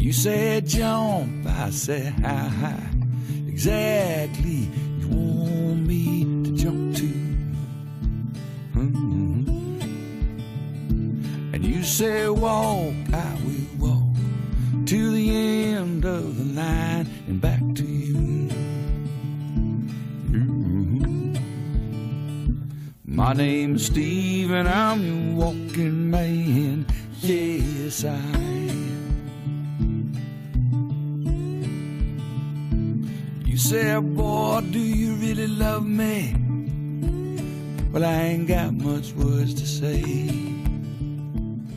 You said jump, I said how high exactly you want me to jump to. And you said walk, I will walk to the end of the line and back to you. My name's Steve and I'm your walking man. Yes, I am. You said, boy, do you really love me? Well, I ain't got much words to say.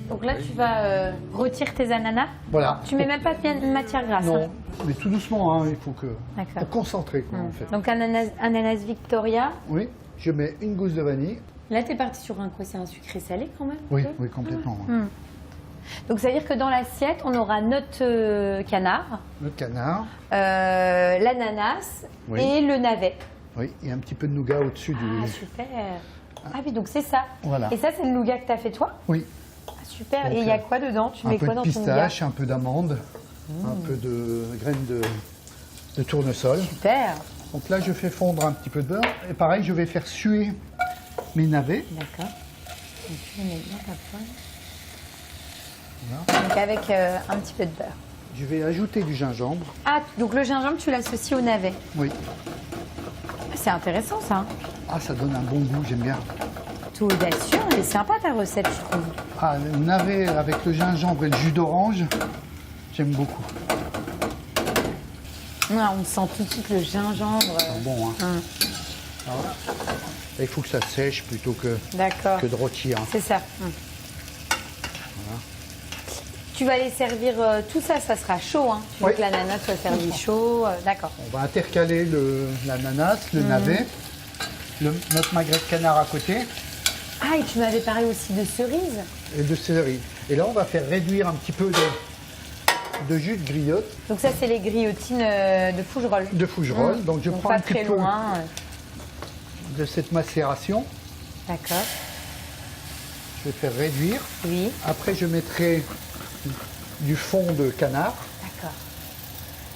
Donc là, tu vas retirer tes ananas. Voilà. Tu mets même pas de matière grasse. Non, hein. mais tout doucement, hein, il faut que... D'accord. Pour concentrer, quoi, en fait. Donc ananas Victoria. Oui, je mets une gousse de vanille. Là, tu es parti sur un quoi? C'est un sucré salé quand même? Oui, un peu oui, complètement. Donc ça veut dire que dans l'assiette, on aura notre canard, Le canard, l'ananas Oui. et le navet. oui, et un petit peu de nougat au-dessus Ah, du... super. Ah oui, donc c'est ça. Voilà. Et ça, c'est le nougat que tu as fait toi? Oui, Ah, super. Donc, Et il y a quoi dedans? Tu un mets peu quoi de dans ton nougat? pistache, un peu d'amande, un peu de graines de tournesol. Super. Donc là, je fais fondre un petit peu de beurre. Et pareil, je vais faire suer mes navets. D'accord. Donc tu les mets bien ta poêle. Voilà. Donc avec un petit peu de beurre. Je vais ajouter du gingembre. Ah, donc le gingembre, tu l'associes au navet. Oui. C'est intéressant ça. Hein. Ah, ça donne un bon goût, j'aime bien. Tout audacieux, elle est sympa ta recette, je trouve. Ah, le navet avec le gingembre et le jus d'orange, j'aime beaucoup. Ouais, on sent tout de suite le gingembre. Bon, hein. Voilà. Et il faut que ça sèche plutôt que D'accord. de rôtir. Hein. C'est ça. Tu vas les servir tout ça, ça sera chaud. Hein. Tu veux Oui. que l'ananas soit servi chaud. D'accord. On va intercaler l'ananas, le navet, notre magret de canard à côté Ah, et tu m'avais parlé aussi de cerises. et de céleri. Et là, on va faire réduire un petit peu de jus de griotte, Donc ça, c'est les grillotines de Fougerolles. de Fougerolles. Donc je prends pas un petit très peu loin. de cette macération. D'accord. Je vais faire réduire. Oui. Après, je mettrai du fond de canard, D'accord.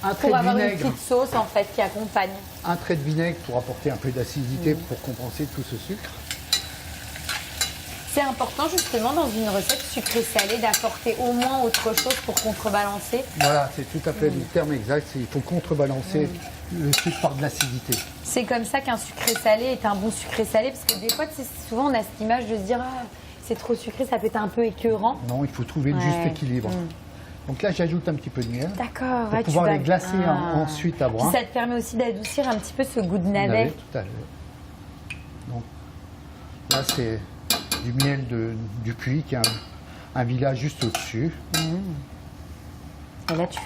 un trait Pour de avoir une vinaigre, petite sauce en fait qui accompagne. un trait de vinaigre pour apporter un peu d'acidité pour compenser tout ce sucre. C'est important justement dans une recette sucrée-salée d'apporter au moins autre chose pour contrebalancer. Voilà, c'est tout à fait le terme exact. Il faut contrebalancer le sucre par de l'acidité. C'est comme ça qu'un sucré-salé est un bon sucré-salé parce que des fois, souvent on a cette image de se dire ah, c'est trop sucré, ça peut être un peu écœurant. Non, il faut trouver le juste Ouais. équilibre. Donc là, j'ajoute un petit peu de miel D'accord. pour pouvoir les glacer ensuite à brun. Puis ça te permet aussi d'adoucir un petit peu ce goût de navet. Navet, tout à fait. Donc là, c'est du miel du Puy, qui est un village juste au-dessus. Et là, tu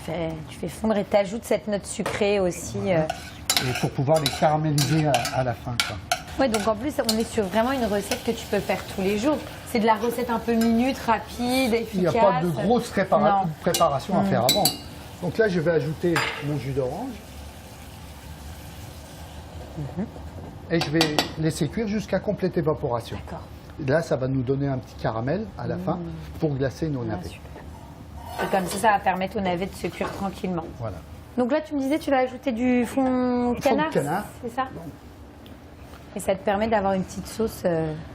fais fondre et tu ajoutes cette note sucrée aussi. Et pour pouvoir les caraméliser à la fin, quoi. Ouais, donc en plus, on est sur vraiment une recette que tu peux faire tous les jours. C'est de la recette un peu minute, rapide, efficace. Il n'y a pas de grosse Non. préparation à faire avant. Donc là, je vais ajouter mon jus d'orange. Et je vais laisser cuire jusqu'à complète évaporation. D'accord. Et là, ça va nous donner un petit caramel à la fin pour glacer nos Ah, navets. super. Et comme ça va permettre au navet de se cuire tranquillement. Voilà. Donc là, tu me disais, tu vas ajouter du fond de canard, canard. c'est ça? Et ça te permet d'avoir une petite sauce.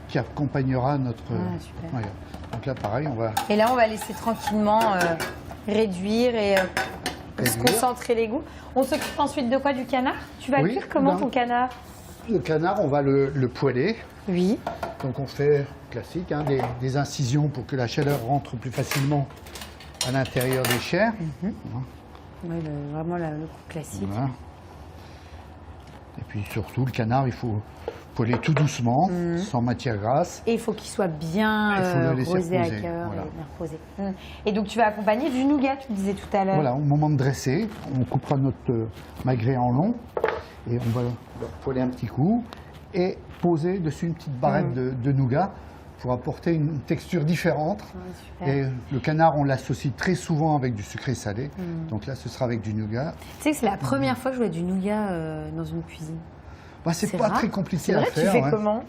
Qui accompagnera notre... super. Voilà. Donc là, pareil, on va... Et là, on va laisser tranquillement réduire et se Réduire. concentrer les goûts. On s'occupe ensuite de quoi? Du canard? Tu vas le Oui, cuire comment non. ton canard? Le canard, on va le poêler. Oui. Donc on fait classique, hein, des incisions pour que la chaleur rentre plus facilement à l'intérieur des chairs. Ouais, vraiment le coup classique. Voilà. Et puis surtout, le canard, il faut poêler tout doucement, sans matière grasse. Et il faut qu'il soit bien Il faut le laisser rosé à reposer, cœur voilà. et bien reposé. Et donc tu vas accompagner du nougat, tu disais tout à l'heure. Voilà, au moment de dresser, on coupera notre magret en long et on va le poêler un petit coup et poser dessus une petite barrette de nougat pour apporter une texture différente. Super. Et le canard, on l'associe très souvent avec du sucré salé. Donc là, ce sera avec du nougat. Tu sais que c'est la première fois que je vois du nougat dans une cuisine. Bah, c'est pas rare. très compliqué C'est à vrai, faire. tu fais hein. comment?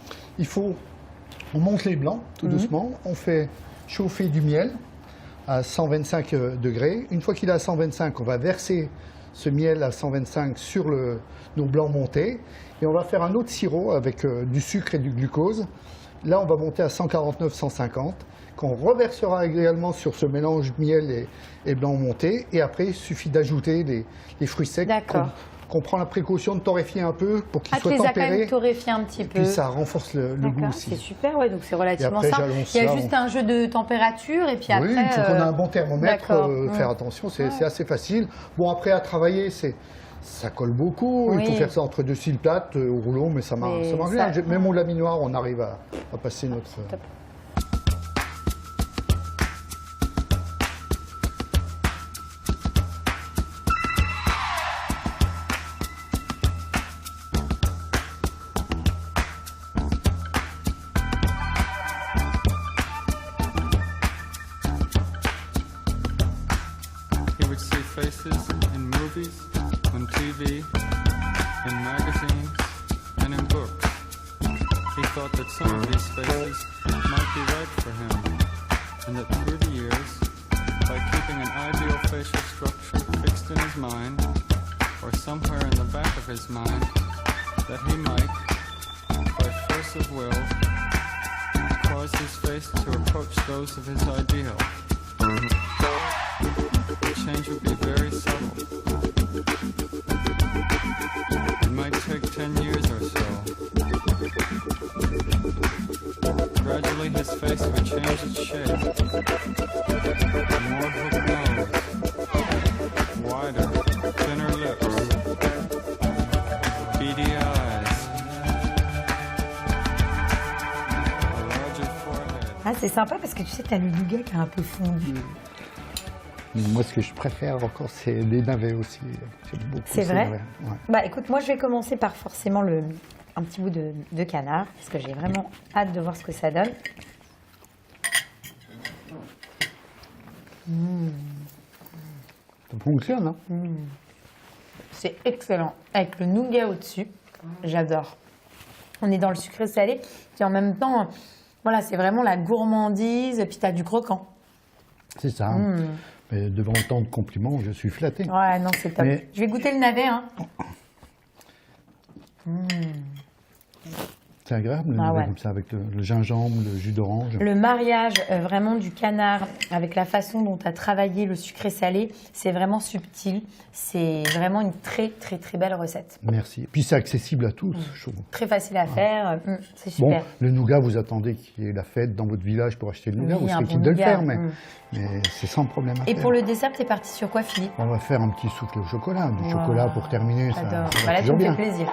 On monte les blancs tout doucement. On fait chauffer du miel. à 125 degrés. Une fois qu'il est à 125, on va verser ce miel à 125 sur nos blancs montés. Et on va faire un autre sirop avec du sucre et du glucose. Là, on va monter à 149-150, qu'on reversera également sur ce mélange miel et blanc monté. Et après, il suffit d'ajouter les fruits secs qu'on prend la précaution de torréfier un peu pour qu'ils soient tu les as tempérés. quand même torréfiés un petit peu. Puis ça renforce le goût aussi. C'est super, ouais, donc c'est relativement après, simple. Il y a juste un jeu de température et puis après... Oui, il faut qu'on ait un bon thermomètre, faire attention, c'est assez facile. Bon, après, à travailler, ça colle beaucoup. Il faut faire ça entre deux cils plates au rouleau, mais ça marche bien. Même au laminoir, on arrive à passer notre... Top. Faces in movies, on TV, in magazines, and in books. He thought that some of these faces might be right for him, and that through the years, by keeping an ideal facial structure fixed in his mind, or somewhere in the back of his mind, that he might, by force of will, cause his face to approach those of his ideal. The change would be very subtle. It might take 10 years or so. Gradually his face would change its shape. A more hooked nose, wider, thinner lips, beady eyes, a larger forehead. Ah, c'est sympa parce que tu sais, t'as le nougat qui est un peu fondu. Moi, ce que je préfère encore, c'est les navets aussi. C'est vrai. Ouais. Bah écoute, moi je vais commencer par forcément un petit bout de canard, parce que j'ai vraiment hâte de voir ce que ça donne. Ça fonctionne, hein? C'est excellent. Avec le nougat au-dessus, j'adore. On est dans le sucré salé, et en même temps, voilà, c'est vraiment la gourmandise, et puis tu as du croquant. C'est ça. Mais devant tant de compliments, je suis flatté. Ouais, non, c'est top. Mais... Je vais goûter le navet, hein. C'est agréable, le navet comme ça, avec le gingembre, le jus d'orange. Le mariage vraiment du canard avec la façon dont tu as travaillé le sucré salé, c'est vraiment subtil. C'est vraiment une très, très, très belle recette. Merci. Et puis c'est accessible à tous, je trouve. Très facile à faire, c'est super. Bon, le nougat, vous attendez qu'il y ait la fête dans votre village pour acheter le nougat, vous serez bon quitte de le faire, mais Mais c'est sans problème à Et faire. pour le dessert, t'es parti sur quoi, Philippe? On va faire un petit soufflé au chocolat, du chocolat pour terminer. J'adore. Ça va Voilà, tu toujours me fais bien. plaisir.